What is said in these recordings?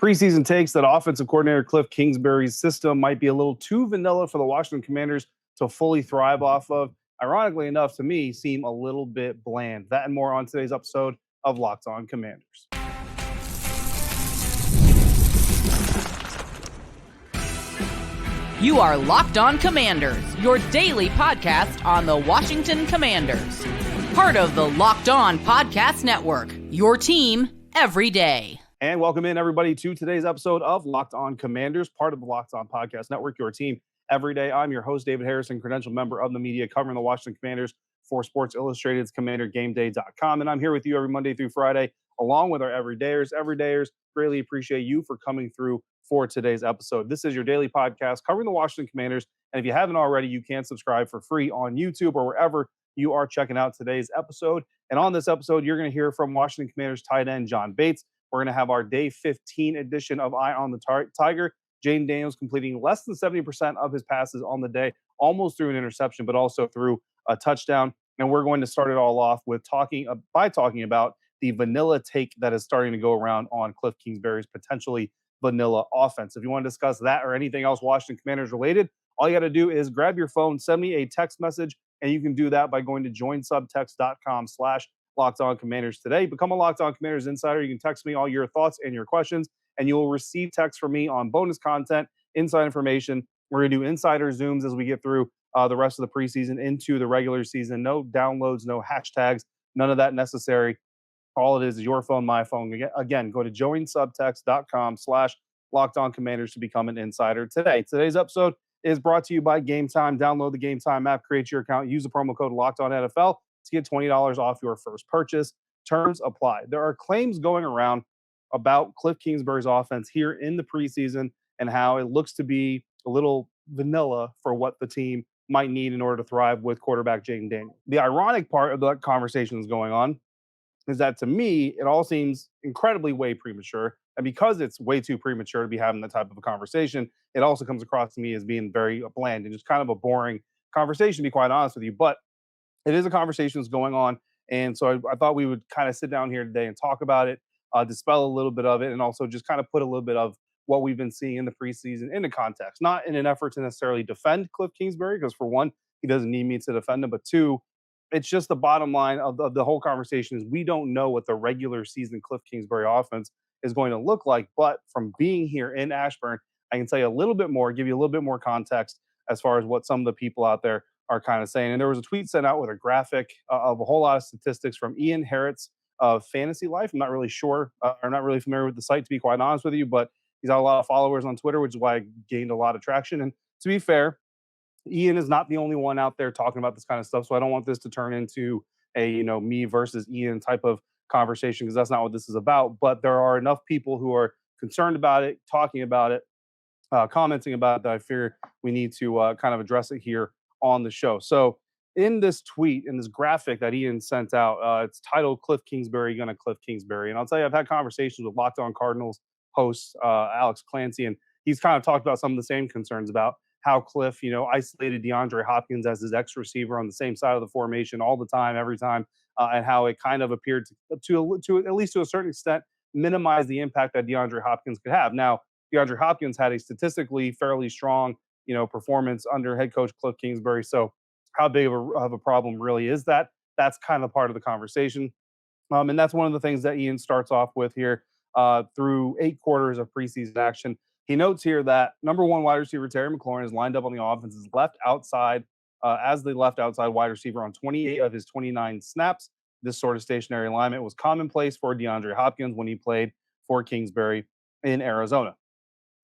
Preseason takes that offensive coordinator Kliff Kingsbury's system might be a little too vanilla for the Washington Commanders to fully thrive off of. Ironically enough, to me, seem a little bit bland. That and more on today's episode of Locked On Commanders. You are Locked On Commanders, your daily podcast on the Washington Commanders. Part of the Locked On Podcast Network, your team every day. And welcome in, everybody, to today's episode of Locked On Commanders, part of the Locked On Podcast Network, your team every day. I'm your host, David Harrison, credentialed member of the media covering the Washington Commanders for Sports Illustrated's CommanderGameDay.com. And I'm here with you every Monday through Friday, along with our everydayers. Everydayers, greatly appreciate you for coming through for today's episode. This is your daily podcast covering the Washington Commanders. And if you haven't already, you can subscribe for free on YouTube or wherever you are checking out today's episode. And on this episode, you're going to hear from Washington Commanders tight end John Bates. We're going to have our Day 15 edition of Eye on the Tiger. Jayden Daniels completing less than 70% of his passes on the day, almost through an interception, but also through a touchdown. And we're going to start it all off with talking about the vanilla take that is starting to go around on Kliff Kingsbury's potentially vanilla offense. If you want to discuss that or anything else Washington Commanders related, all you got to do is grab your phone, send me a text message, and you can do that by going to joinsubtext.com/Locked On Commanders today. Become a Locked On Commanders insider. You can text me all your thoughts and your questions, and you will receive text from me on bonus content, inside information. We're going to do insider Zooms as we get through the rest of the preseason into the regular season. No downloads, no hashtags, none of that necessary. All it is your phone, my phone. Again, go to joinsubtext.com/Locked On Commanders to become an insider today. Today's episode is brought to you by Game Time. Download the Game Time app, create your account, use the promo code LOCKEDONNFL to get $20 off your first purchase. Terms apply. There are claims going around about Kliff Kingsbury's offense here in the preseason and how it looks to be a little vanilla for what the team might need in order to thrive with quarterback Jayden Daniels. The ironic part of the conversation that's going on is that, to me, it all seems incredibly way premature. And because it's way too premature to be having that type of a conversation, it also comes across to me as being very bland and just kind of a boring conversation, to be quite honest with you. But it is a conversation that's going on. And so I thought we would kind of sit down here today and talk about it, dispel a little bit of it, and also just kind of put a little bit of what we've been seeing in the preseason into context, not in an effort to necessarily defend Kliff Kingsbury, because for one, he doesn't need me to defend him, but two, it's just the bottom line of the whole conversation is we don't know what the regular season Kliff Kingsbury offense is going to look like. But from being here in Ashburn, I can tell you a little bit more, give you a little bit more context as far as what some of the people out there are kind of saying. And there was a tweet sent out with a graphic of a whole lot of statistics from Ian Harret's of Fantasy Life. I'm not really sure. I'm not really familiar with the site, to be quite honest with you, but he's got a lot of followers on Twitter, which is why I gained a lot of traction. And to be fair, Ian is not the only one out there talking about this kind of stuff. So I don't want this to turn into a, me versus Ian type of conversation, because that's not what this is about. But there are enough people who are concerned about it, talking about it, commenting about it, that I fear we need to kind of address it here on the show. So in this tweet, in this graphic that Ian sent out, it's titled Kliff Kingsbury Gonna Kliff Kingsbury. And I'll tell you, I've had conversations with Locked On Cardinals host Alex Clancy, and he's kind of talked about some of the same concerns about how Kliff, isolated DeAndre Hopkins as his X receiver on the same side of the formation all the time, every time, and how it kind of appeared to at least to a certain extent minimize the impact that DeAndre Hopkins could have. Now, DeAndre Hopkins had a statistically fairly strong, performance under head coach Kliff Kingsbury. So how big of a problem really is that? That's kind of part of the conversation. And that's one of the things that Ian starts off with here through 8 quarters of preseason action. He notes here that number one wide receiver Terry McLaurin is lined up on the offense's left outside as the left outside wide receiver on 28 of his 29 snaps. This sort of stationary alignment was commonplace for DeAndre Hopkins when he played for Kingsbury in Arizona.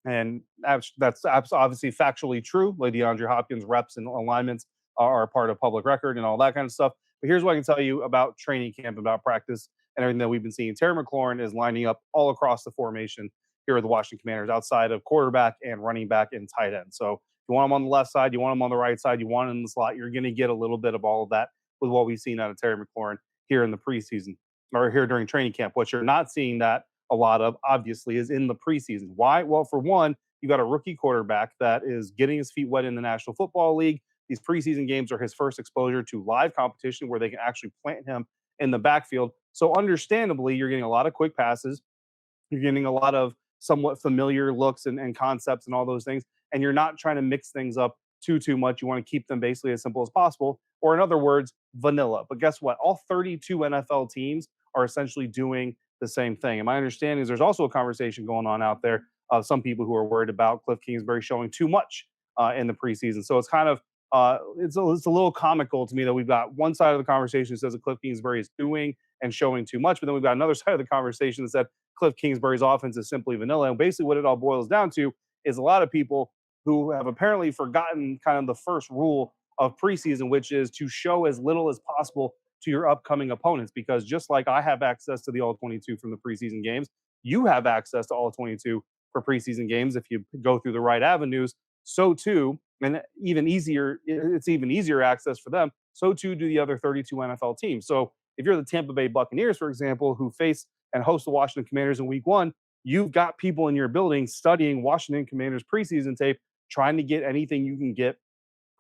And that's obviously factually true. Like DeAndre Hopkins' reps and alignments are a part of public record and all that kind of stuff. But here's what I can tell you about training camp, about practice, and everything that we've been seeing. Terry McLaurin is lining up all across the formation here at the Washington Commanders, outside of quarterback and running back and tight end. So if you want him on the left side, you want him on the right side, you want him in the slot, you're going to get a little bit of all of that with what we've seen out of Terry McLaurin here in the preseason, or here during training camp. What you're not seeing that a lot of, obviously, is in the preseason. Why? Well, for one, you got a rookie quarterback that is getting his feet wet in the National Football League. These preseason games are his first exposure to live competition where they can actually plant him in the backfield. So understandably, you're getting a lot of quick passes. You're getting a lot of somewhat familiar looks and concepts and all those things. And you're not trying to mix things up too much. You want to keep them basically as simple as possible, or in other words, vanilla. But guess what? All 32 NFL teams are essentially doing the same thing. And my understanding is there's also a conversation going on out there of some people who are worried about Kliff Kingsbury showing too much in the preseason. So it's kind of it's a little comical to me that we've got one side of the conversation that says that Kliff Kingsbury is doing and showing too much, but then we've got another side of the conversation that said Kliff Kingsbury's offense is simply vanilla. And basically, what it all boils down to is a lot of people who have apparently forgotten kind of the first rule of preseason, which is to show as little as possible to your upcoming opponents. Because just like I have access to the all 22 from the preseason games, you have access to all 22 for preseason games if you go through the right avenues. So too, and it's even easier access for them. So too do the other 32 NFL teams. So if you're the Tampa Bay Buccaneers, for example, who face and host the Washington Commanders in week 1, you've got people in your building studying Washington Commanders preseason tape, trying to get anything you can get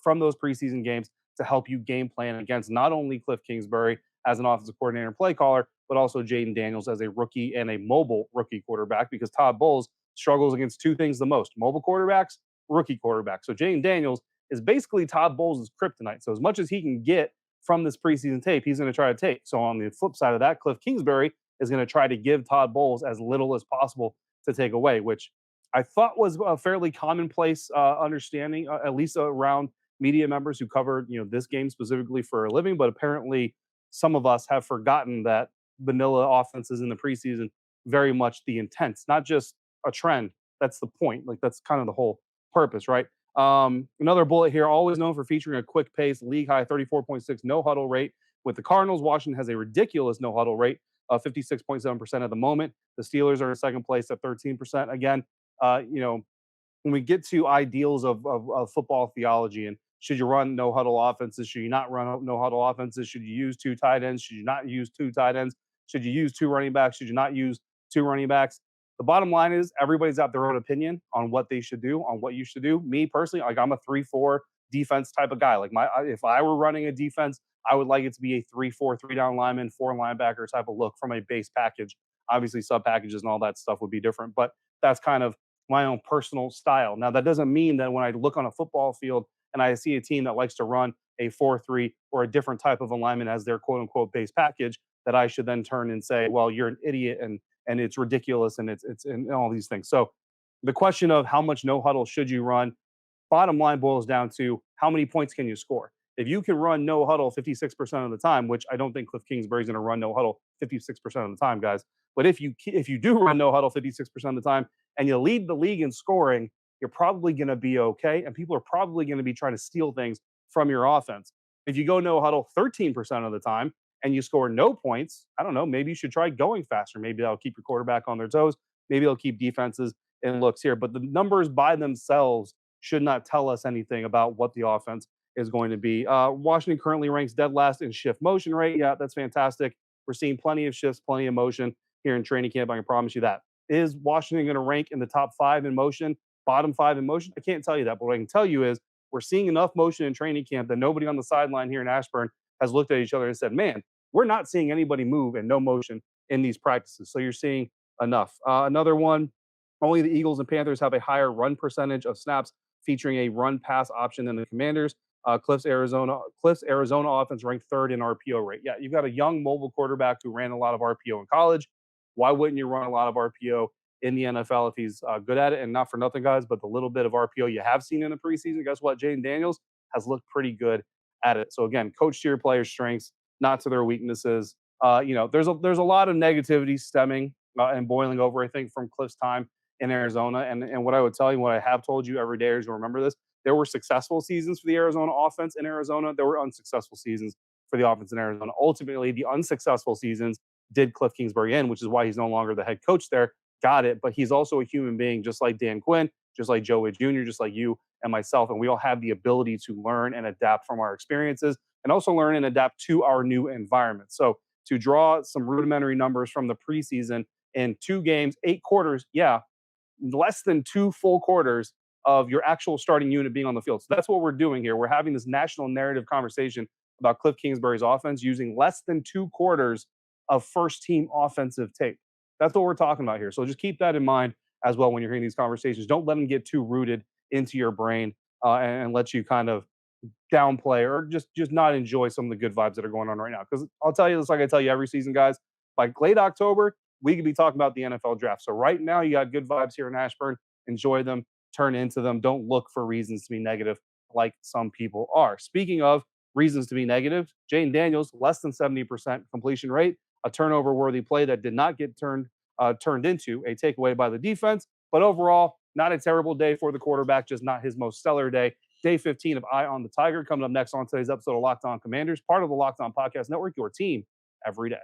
from those preseason games to help you game plan against not only Kliff Kingsbury as an offensive coordinator and play caller, but also Jayden Daniels as a rookie and a mobile rookie quarterback, because Todd Bowles struggles against two things the most: mobile quarterbacks, rookie quarterbacks. So Jayden Daniels is basically Todd Bowles' kryptonite. So as much as he can get from this preseason tape, he's going to try to take. So on the flip side of that, Kliff Kingsbury is going to try to give Todd Bowles as little as possible to take away, which I thought was a fairly commonplace understanding, at least around media members who covered this game specifically for a living. But apparently, some of us have forgotten that vanilla offenses in the preseason very much the intent. It's not just a trend. That's the point. Like, that's kind of the whole purpose, right? Another bullet here: always known for featuring a quick pace, league high 34.6 no huddle rate. With the Cardinals, Washington has a ridiculous no huddle rate of 56.7% at the moment. The Steelers are in second place at 13%. Again, when we get to ideals of football theology and should you run no huddle offenses, should you not run no huddle offenses, should you use two tight ends, should you not use two tight ends, should you use two running backs, should you not use two running backs? The bottom line is everybody's got their own opinion on what they should do, on what you should do. Me personally, like, I'm a 3-4 defense type of guy. Like, if I were running a defense, I would like it to be a 3-4, 3-down lineman, 4 linebacker type of look from a base package. Obviously, sub packages and all that stuff would be different, but that's kind of my own personal style. Now, that doesn't mean that when I look on a football field and I see a team that likes to run a 4-3 or a different type of alignment as their quote unquote base package, that I should then turn and say, well, you're an idiot and it's ridiculous and it's and all these things. So the question of how much no huddle should you run, bottom line boils down to how many points can you score? If you can run no huddle 56% of the time, which I don't think Kliff Kingsbury is going to run no huddle 56% of the time, guys. But if you do run no huddle 56% of the time and you lead the league in scoring, you're probably going to be okay. And people are probably going to be trying to steal things from your offense. If you go no huddle 13% of the time and you score no points, I don't know, maybe you should try going faster. Maybe that'll keep your quarterback on their toes. Maybe it'll keep defenses in looks here. But the numbers by themselves should not tell us anything about what the offense is going to be. Washington currently ranks dead last in shift motion rate. Yeah, that's fantastic. We're seeing plenty of shifts, plenty of motion here in training camp. I can promise you that. Is Washington going to rank in the top 5 in motion, bottom 5 in motion? I can't tell you that, but what I can tell you is we're seeing enough motion in training camp that nobody on the sideline here in Ashburn has looked at each other and said, man, we're not seeing anybody move and no motion in these practices. So you're seeing enough. Another one, only the Eagles and Panthers have a higher run percentage of snaps featuring a run pass option than the Commanders. Kliff's Arizona offense ranked 3rd in RPO rate. Yeah, you've got a young mobile quarterback who ran a lot of RPO in college. Why wouldn't you run a lot of RPO in the NFL if he's good at it? And not for nothing, guys, but the little bit of RPO you have seen in the preseason, guess what? Jayden Daniels has looked pretty good at it. So again, coach to your players' strengths, not to their weaknesses. There's a lot of negativity stemming and boiling over, I think, from Kliff's time in Arizona. And what I would tell you, what I have told you every day is, you'll remember this: there were successful seasons for the Arizona offense in Arizona. There were unsuccessful seasons for the offense in Arizona. Ultimately, the unsuccessful seasons did Kliff Kingsbury in, which is why he's no longer the head coach there. Got it. But he's also a human being, just like Dan Quinn, just like Joe Witt Jr., just like you and myself. And we all have the ability to learn and adapt from our experiences and also learn and adapt to our new environment. So to draw some rudimentary numbers from the preseason in 2 games, 8 quarters, yeah, less than 2 full quarters of your actual starting unit being on the field. So that's what we're doing here. We're having this national narrative conversation about Kliff Kingsbury's offense using less than 2 quarters of first-team offensive tape. That's what we're talking about here. So just keep that in mind as well when you're hearing these conversations. Don't let them get too rooted into your brain and let you kind of downplay or just not enjoy some of the good vibes that are going on right now. Because I'll tell you this, like I tell you every season, guys, by late October, we could be talking about the NFL draft. So right now, you got good vibes here in Ashburn. Enjoy them, turn into them. Don't look for reasons to be negative like some people are. Speaking of reasons to be negative, Jayden Daniels, less than 70% completion rate, a turnover-worthy play that did not get turned into a takeaway by the defense. But overall, not a terrible day for the quarterback, just not his most stellar day. Day 15 of Eye on the Tiger coming up next on today's episode of Locked On Commanders, part of the Locked On Podcast Network, your team every day.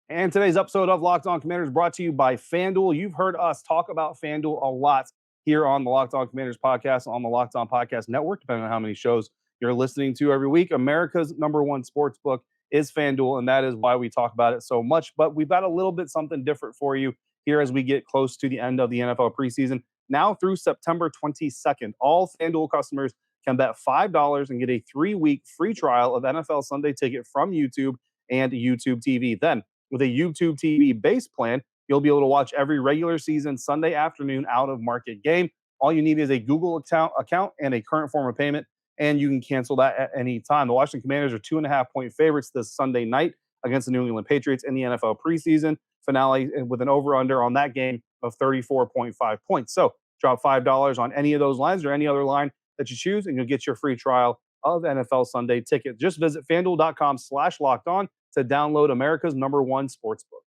And today's episode of Locked On Commanders brought to you by FanDuel. You've heard us talk about FanDuel a lot here on the Locked On Commanders podcast, on the Locked On Podcast Network, depending on how many shows you're listening to every week. America's number one sports book is FanDuel, and that is why we talk about it so much. But we've got a little bit something different for you here as we get close to the end of the NFL preseason. Now through September 22nd, all FanDuel customers can bet $5 and get a 3-week free trial of NFL Sunday Ticket from YouTube and YouTube TV. Then, with a YouTube TV base plan, you'll be able to watch every regular season Sunday afternoon out-of-market game. All you need is a Google account and a current form of payment, and you can cancel that at any time. The Washington Commanders are 2.5-point favorites this Sunday night against the New England Patriots in the NFL preseason finale with an over-under on that game of 34.5 points. So drop $5 on any of those lines or any other line that you choose, and you'll get your free trial of NFL Sunday Ticket. Just visit FanDuel.com/lockedon to download America's number one sportsbook.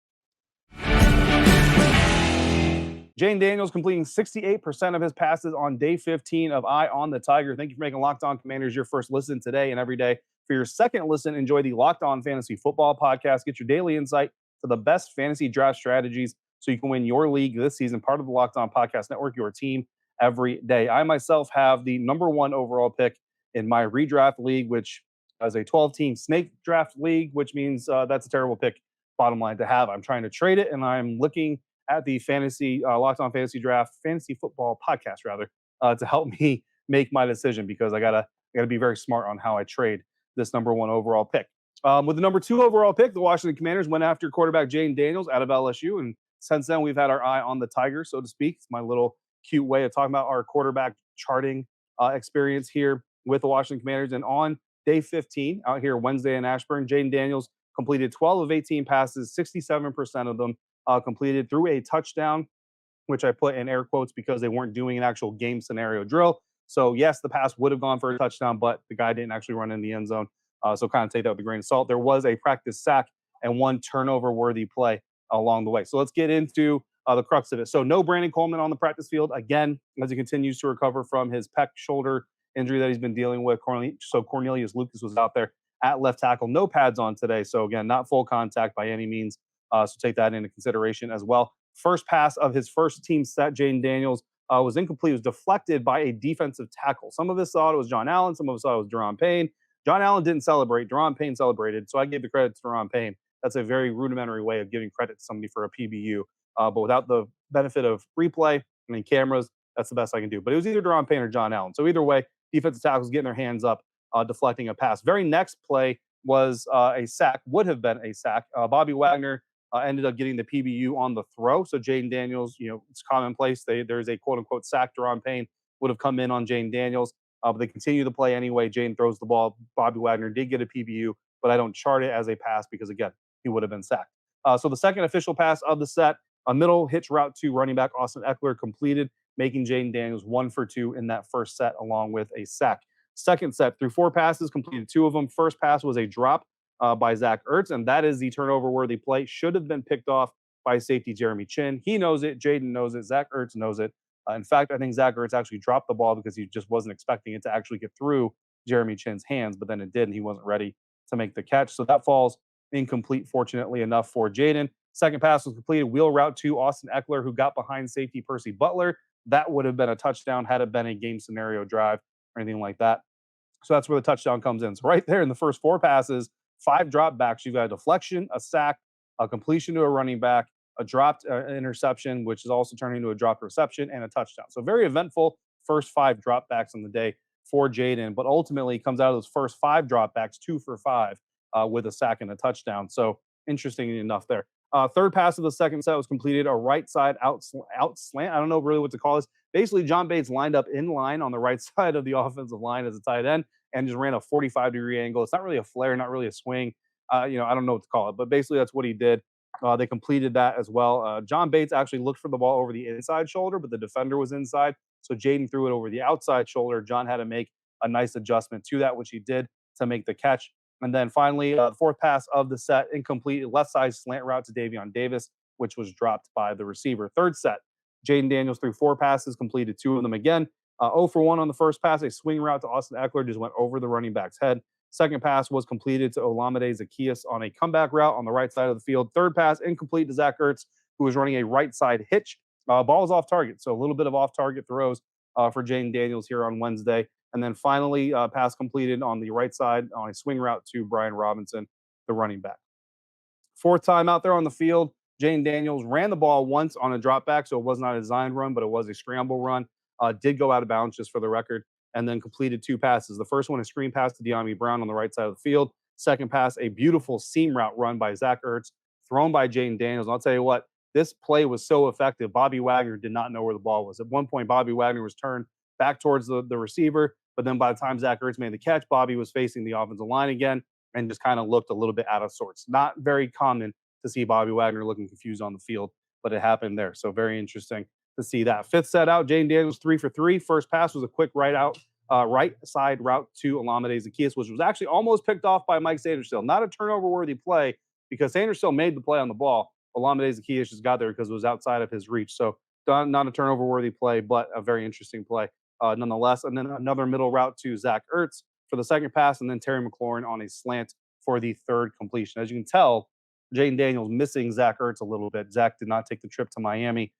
Jayden Daniels completing 68% of his passes on day 15 of Eye on the Tiger. Thank you for making Locked On Commanders your first listen today and every day. For your second listen, enjoy the Locked On Fantasy Football podcast. Get your daily insight to the best fantasy draft strategies so you can win your league this season, part of the Locked On Podcast Network, your team every day. I myself have the number one overall pick in my redraft league, which is a 12-team snake draft league, which means that's a terrible pick, bottom line, to have. I'm trying to trade it, and I'm looking at the fantasy Locked On Fantasy Draft Fantasy Football podcast, rather, to help me make my decision, because I gotta be very smart on how I trade this number one overall pick. With the number two overall pick, the Washington Commanders went after quarterback Jayden Daniels out of LSU, and since then we've had our eye on the Tiger, so to speak. It's my little cute way of talking about our quarterback charting experience here with the Washington Commanders. And on day 15, out here Wednesday in Ashburn, Jayden Daniels completed 12 of 18 passes, 67% of them completed through a touchdown, which I put in air quotes because they weren't doing an actual game scenario drill. So yes, the pass would have gone for a touchdown, but the guy didn't actually run in the end zone. So kind of take that with a grain of salt. There was a practice sack and one turnover-worthy play along the way. So let's get into the crux of it. So no Brandon Coleman on the practice field, again, as he continues to recover from his pec shoulder injury that he's been dealing with. So Cornelius Lucas was out there at left tackle. No pads on today. So again, not full contact by any means. So take that into consideration as well. First pass of his first team set, Jayden Daniels, was incomplete. It was deflected by a defensive tackle. Some of us thought it was John Allen. Some of us thought it was Daron Payne. John Allen didn't celebrate. Daron Payne celebrated. So I gave the credit to Daron Payne. That's a very rudimentary way of giving credit to somebody for a PBU. But without the benefit of replay and cameras, that's the best I can do. But it was either Daron Payne or John Allen. So either way, defensive tackles getting their hands up, deflecting a pass. Very next play was a sack, would have been a sack. Bobby Wagner ended up getting the PBU on the throw. So Jayden Daniels, it's commonplace. There's a quote-unquote sack. Daron Payne would have come in on Jayden Daniels. But they continue the play anyway. Jayden throws the ball. Bobby Wagner did get a PBU, but I don't chart it as a pass because, again, he would have been sacked. So the second official pass of the set, a middle hitch route to running back Austin Eckler completed, making Jayden Daniels 1 for 2 in that first set, along with a sack. Second set, through 4 passes, completed 2 of them. First pass was a drop by Zach Ertz, and that is the turnover-worthy play. Should have been picked off by safety Jeremy Chin. He knows it. Jayden knows it. Zach Ertz knows it. In fact, I think Zach Ertz actually dropped the ball because he just wasn't expecting it to actually get through Jeremy Chin's hands, but then it did, and he wasn't ready to make the catch. So that falls incomplete, fortunately enough, for Jayden. Second pass was completed, wheel route to Austin Eckler, who got behind safety Percy Butler. That would have been a touchdown had it been a game scenario drive or anything like that. So that's where the touchdown comes in. So right there in the first 4 passes, 5 drop backs, you've got a deflection, a sack, a completion to a running back, a dropped interception, which is also turning into a dropped reception, and a touchdown. So very eventful first 5 dropbacks on the day for Jayden, but ultimately comes out of those first 5 dropbacks 2 for 5 with a sack and a touchdown. So interesting enough there. Third pass of the second set was completed a right side out slant. I don't know really what to call this. Basically, John Bates lined up in line on the right side of the offensive line as a tight end and just ran a 45-degree angle. It's not really a flare, not really a swing. I don't know what to call it, but basically that's what he did. They completed that as well. John Bates actually looked for the ball over the inside shoulder, but the defender was inside. So Jayden threw it over the outside shoulder. John had to make a nice adjustment to that, which he did to make the catch. And then finally, the fourth pass of the set, incomplete, left side slant route to Davion Davis, which was dropped by the receiver. Third set, Jayden Daniels threw 4 passes, completed 2 of them again. 0 for 1 on the first pass, a swing route to Austin Eckler, just went over the running back's head. Second pass was completed to Olamide Zaccheaus on a comeback route on the right side of the field. Third pass, incomplete to Zach Ertz, who was running a right side hitch. Ball was off target, so a little bit of off target throws for Jayden Daniels here on Wednesday. And then finally, pass completed on the right side on a swing route to Brian Robinson, the running back. Fourth time out there on the field, Jayden Daniels ran the ball once on a drop back, so it was not a designed run, but it was a scramble run. Did go out of bounds, just for the record, and then completed 2 passes. The first one, a screen pass to Dyami Brown on the right side of the field. Second pass, a beautiful seam route run by Zach Ertz, thrown by Jayden Daniels. And I'll tell you what, this play was so effective. Bobby Wagner did not know where the ball was. At one point, Bobby Wagner was turned back towards the receiver, but then by the time Zach Ertz made the catch, Bobby was facing the offensive line again and just kind of looked a little bit out of sorts. Not very common to see Bobby Wagner looking confused on the field, but it happened there. So very interesting to see that. Fifth set out, Jayden Daniels 3 for 3. First pass was a quick right side route to Olamide Zaccheaus, which was actually almost picked off by Mike St-Juste. Not a turnover-worthy play because St-Juste made the play on the ball. Olamide Zaccheaus just got there because it was outside of his reach. So not a turnover-worthy play, but a very interesting play nonetheless. And then another middle route to Zach Ertz for the second pass, and then Terry McLaurin on a slant for the third completion. As you can tell, Jayden Daniels missing Zach Ertz a little bit. Zach did not take the trip to Miami.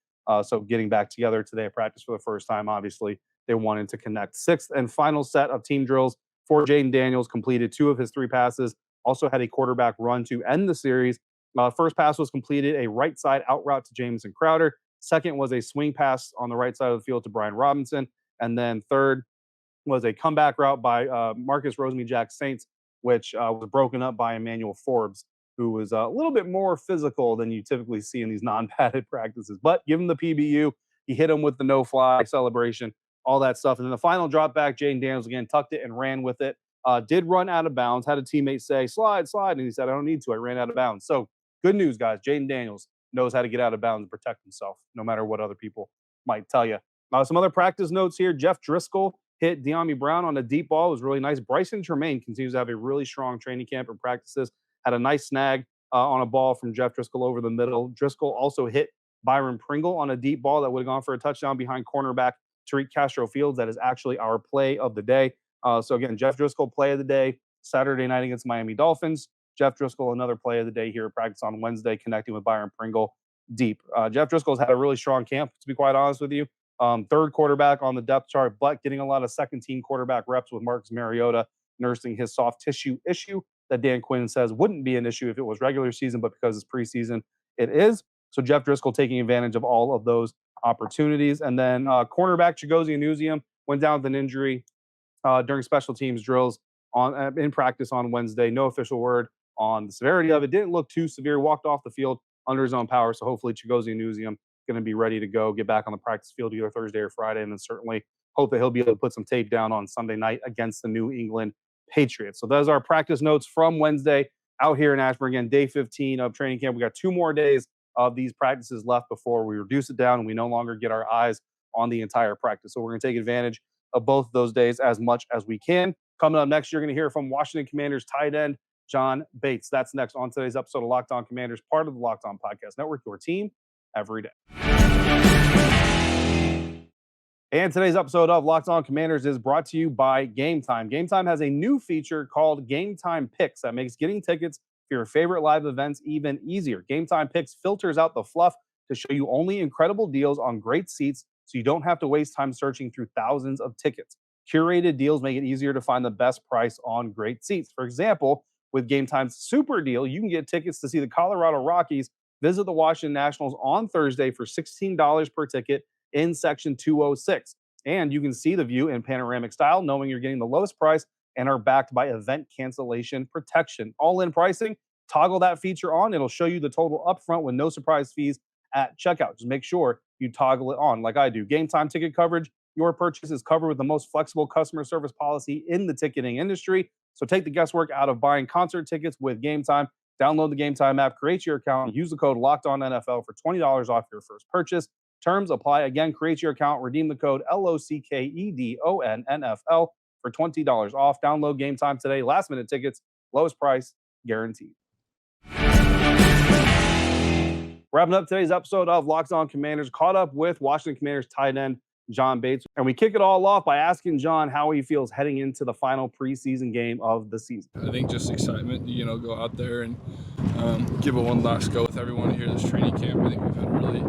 So getting back together today at practice for the first time, obviously, they wanted to connect. Sixth and final set of team drills for Jayden Daniels, completed 2 of his 3 passes, also had a quarterback run to end the series. First pass was completed, a right side out route to Jamison Crowder. Second was a swing pass on the right side of the field to Brian Robinson. And then third was a comeback route by Marcus Rosemy-Jack-Saints, which was broken up by Emmanuel Forbes, who was a little bit more physical than you typically see in these non-padded practices. But give him the PBU. He hit him with the no-fly celebration, all that stuff. And then the final drop back, Jayden Daniels again tucked it and ran with it. Did run out of bounds, had a teammate say, slide. And he said, I don't need to. I ran out of bounds. So good news, guys. Jayden Daniels knows how to get out of bounds and protect himself, no matter what other people might tell you. Some other practice notes here. Jeff Driscoll hit Dyami Brown on a deep ball. It was really nice. Bryson Tremaine continues to have a really strong training camp and practices. Had a nice snag on a ball from Jeff Driscoll over the middle. Driscoll also hit Byron Pringle on a deep ball that would have gone for a touchdown behind cornerback Tariq Castro-Fields. That is actually our play of the day. So again, Jeff Driscoll, play of the day, Saturday night against Miami Dolphins. Jeff Driscoll, another play of the day here at practice on Wednesday, connecting with Byron Pringle deep. Jeff Driscoll's had a really strong camp, to be quite honest with you. Third quarterback on the depth chart, but getting a lot of second-team quarterback reps with Marcus Mariota nursing his soft tissue issue that Dan Quinn says wouldn't be an issue if it was regular season, but because it's preseason, it is. So Jeff Driscoll taking advantage of all of those opportunities. And then cornerback Chigozie Anuzium went down with an injury during special teams drills in practice on Wednesday. No official word on the severity of it. Didn't look too severe. Walked off the field under his own power. So hopefully Chigozie Anuzium going to be ready to go, get back on the practice field either Thursday or Friday, and then certainly hope that he'll be able to put some tape down on Sunday night against the New England Patriots. So those are our practice notes from Wednesday out here in Ashburn. Again, day 15 of training camp. We got 2 more days of these practices left before we reduce it down and we no longer get our eyes on the entire practice. So we're going to take advantage of both of those days as much as we can. Coming up next, you're going to hear from Washington Commanders tight end John Bates. That's next on today's episode of Locked On Commanders, part of the Locked On Podcast Network, your team every day. And today's episode of Locked On Commanders is brought to you by Game Time. Game Time has a new feature called Game Time Picks that makes getting tickets for your favorite live events even easier. Game Time Picks filters out the fluff to show you only incredible deals on great seats so you don't have to waste time searching through thousands of tickets. Curated deals make it easier to find the best price on great seats. For example, with Game Time's Super Deal, you can get tickets to see the Colorado Rockies visit the Washington Nationals on Thursday for $16 per ticket in Section 206. And you can see the view in panoramic style, knowing you're getting the lowest price and are backed by event cancellation protection. All-in pricing Toggle that feature on. It'll show you the total upfront with no surprise fees at checkout. Just make sure you toggle it on like I do. Game time ticket coverage. Your purchase is covered with the most flexible customer service policy in the ticketing industry. So take the guesswork out of buying concert tickets with Game Time. Download the Game Time app, create your account, use the code LOCKEDONNFL for $20 off your first purchase. Terms apply. Again, create your account, redeem the code LOCKEDONNFL for $20 off. Download Game Time today. Last minute tickets, lowest price guaranteed. Wrapping up today's episode of Locked On Commanders, caught up with Washington Commanders tight end John Bates. And we kick it all off by asking John how he feels heading into the final preseason game of the season. I think just excitement, go out there and give it one last go with everyone here this training camp. I think we've had a really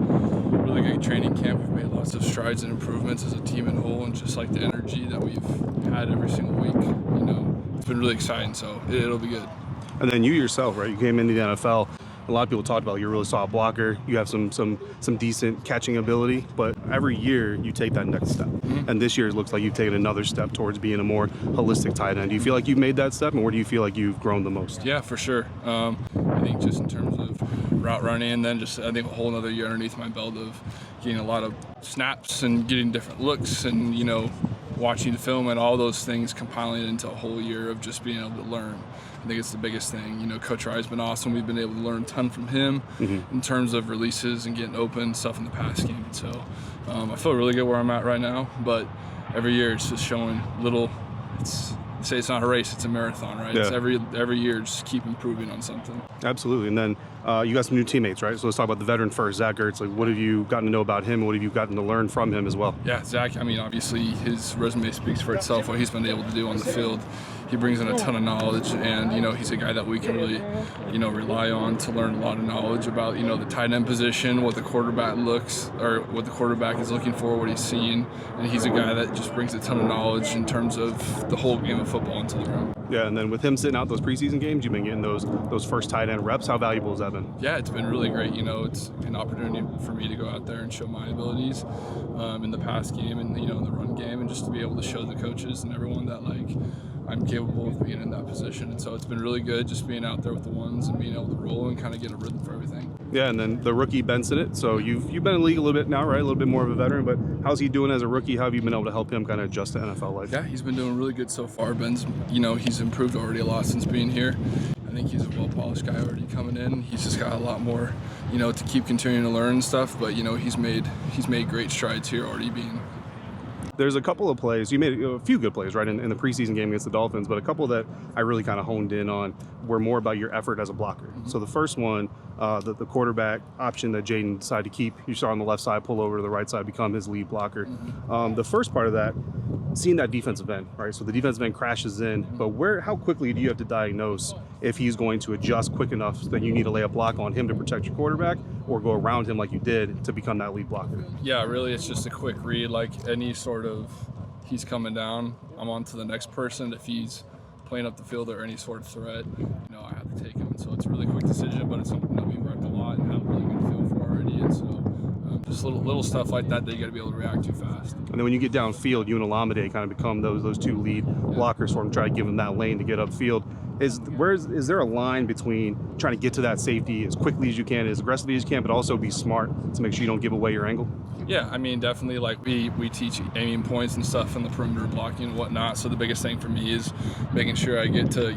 good training camp. We've made lots of strides and improvements as a team in whole, and just like the energy that we've had every single week, it's been really exciting, so it'll be good. And then you yourself, right? You came into the NFL. A lot of people talked about you're a really solid blocker. You have some decent catching ability, but every year you take that next step. Mm-hmm. And this year it looks like you've taken another step towards being a more holistic tight end. Do you feel like you've made that step, and where do you feel like you've grown the most? Yeah, for sure. I think just in terms of route running, and then just I think a whole another year underneath my belt of getting a lot of snaps and getting different looks and, watching the film and all those things, compiling it into a whole year of just being able to learn. I think it's the biggest thing. Coach Rye's been awesome. We've been able to learn a ton from him in terms of releases and getting open stuff in the pass game. So I feel really good where I'm at right now, but every year it's just showing little. They say it's not a race, it's a marathon, right? Yeah. It's every year just keep improving on something. Absolutely. And then you got some new teammates, right? So let's talk about the veteran first, Zach Ertz. Like, what have you gotten to know about him? What have you gotten to learn from him as well? Yeah, Zach, obviously his resume speaks for itself, what he's been able to do on the field. He brings in a ton of knowledge, and, he's a guy that we can really, rely on to learn a lot of knowledge about, the tight end position, what the quarterback is looking for, what he's seeing. And he's a guy that just brings a ton of knowledge in terms of the whole game of football into the room. Yeah, and then with him sitting out those preseason games, you've been getting those first tight end reps. How valuable has that been? Yeah, it's been really great. It's an opportunity for me to go out there and show my abilities in the pass game and, in the run game, and just to be able to show the coaches and everyone that, I'm capable of being in that position. And so it's been really good just being out there with the ones and being able to roll and kind of get a rhythm for everything. Yeah, and then the rookie Ben Sinnott. So you've been in the league a little bit now, right? A little bit more of a veteran, but how's he doing as a rookie? How have you been able to help him kind of adjust to NFL life? Yeah, he's been doing really good so far. Ben's, he's improved already a lot since being here. I think he's a well-polished guy already coming in. He's just got a lot more, to keep continuing to learn and stuff, but, he's made great strides here already being. There's a couple of plays. You made a few good plays, right, in the preseason game against the Dolphins, but a couple that I really kind of honed in on were more about your effort as a blocker. Mm-hmm. So the first one, the quarterback option that Jayden decided to keep, you saw on the left side, pull over to the right side, become his lead blocker. Mm-hmm. The first part of that, seeing that defensive end, right? So the defensive end crashes in, but how quickly do you have to diagnose if he's going to adjust quick enough that you need to lay a block on him to protect your quarterback, or go around him like you did to become that lead blocker? Yeah, really, it's just a quick read. Like any sort of, he's coming down, I'm on to the next person. If he's playing up the field or any sort of threat, I have to take him. And so it's a really quick decision, but it's something that we've worked a lot and have a really good feel for already. And so just little stuff like that you got to be able to react to fast. And then when you get downfield, you and Olamide kind of become those two lead blockers for him, try to give him that lane to get upfield. Is there a line between trying to get to that safety as quickly as you can, as aggressively as you can, but also be smart to make sure you don't give away your angle? Yeah, definitely, we teach aiming points and stuff in the perimeter blocking and whatnot. So the biggest thing for me is making sure I get to,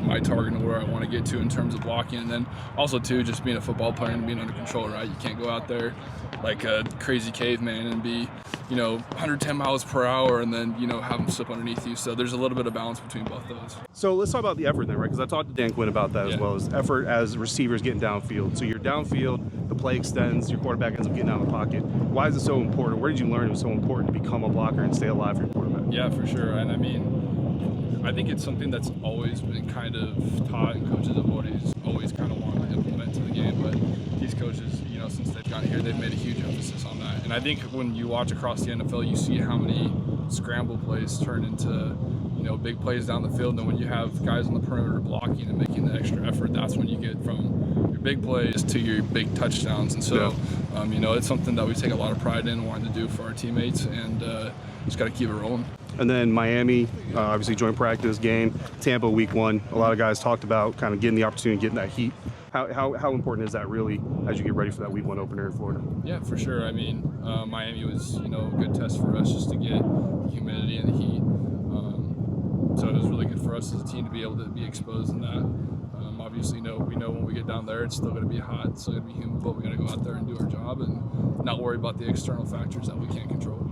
my target and where I want to get to in terms of blocking. And then also, too, just being a football player and being under control, right? You can't go out there like a crazy caveman and be, 110 miles per hour and then, have them slip underneath you. So there's a little bit of balance between both those. So let's talk about the effort then, right? Because I talked to Dan Quinn about that as well, as effort as receivers getting downfield. So you're downfield, the play extends, your quarterback ends up getting out of the pocket. Why is it so important? Where did you learn it was so important to become a blocker and stay alive for your quarterback? Yeah, for sure. And I think it's something that's always been kind of taught, and coaches have always kind of wanted to implement to the game. But these coaches, since they've gotten here, they've made a huge emphasis on that. And I think when you watch across the NFL, you see how many scramble plays turn into, big plays down the field. And then when you have guys on the perimeter blocking and making the extra effort, that's when you get from your big plays to your big touchdowns. And so, it's something that we take a lot of pride in wanting to do for our teammates, and just got to keep it rolling. And then Miami, obviously joint practice game. Tampa week 1. A lot of guys talked about kind of getting the opportunity, getting that heat. How important is that really as you get ready for that week 1 opener in Florida? Yeah, for sure. I mean, Miami was, a good test for us just to get the humidity and the heat. So it was really good for us as a team to be able to be exposed in that. Obviously, we know when we get down there, it's still going to be hot, it's still going to be humid, but we got to go out there and do our job and not worry about the external factors that we can't control.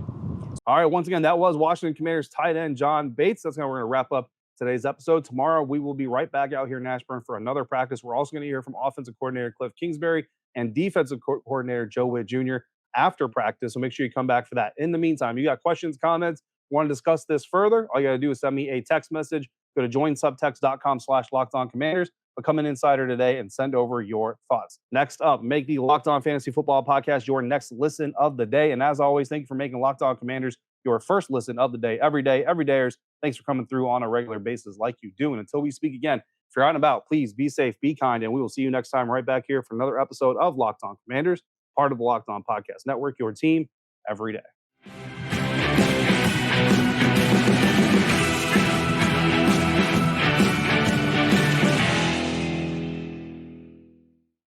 All right, once again, that was Washington Commanders tight end John Bates. That's how we're going to wrap up today's episode. Tomorrow, we will be right back out here in Ashburn for another practice. We're also going to hear from offensive coordinator Kliff Kingsbury and defensive coordinator Joe Witt Jr. after practice. So make sure you come back for that. In the meantime, you got questions, comments, want to discuss this further, all you got to do is send me a text message. Go to joinsubtext.com/LockedOnCommanders. Become an insider today and send over your thoughts. Next up, make the Locked On Fantasy Football Podcast your next listen of the day. And as always, thank you for making Locked On Commanders your first listen of the day, every dayers. Thanks for coming through on a regular basis like you do. And until we speak again, if you're out and about, please be safe, be kind, and we will see you next time right back here for another episode of Locked On Commanders, part of the Locked On Podcast Network, your team every day.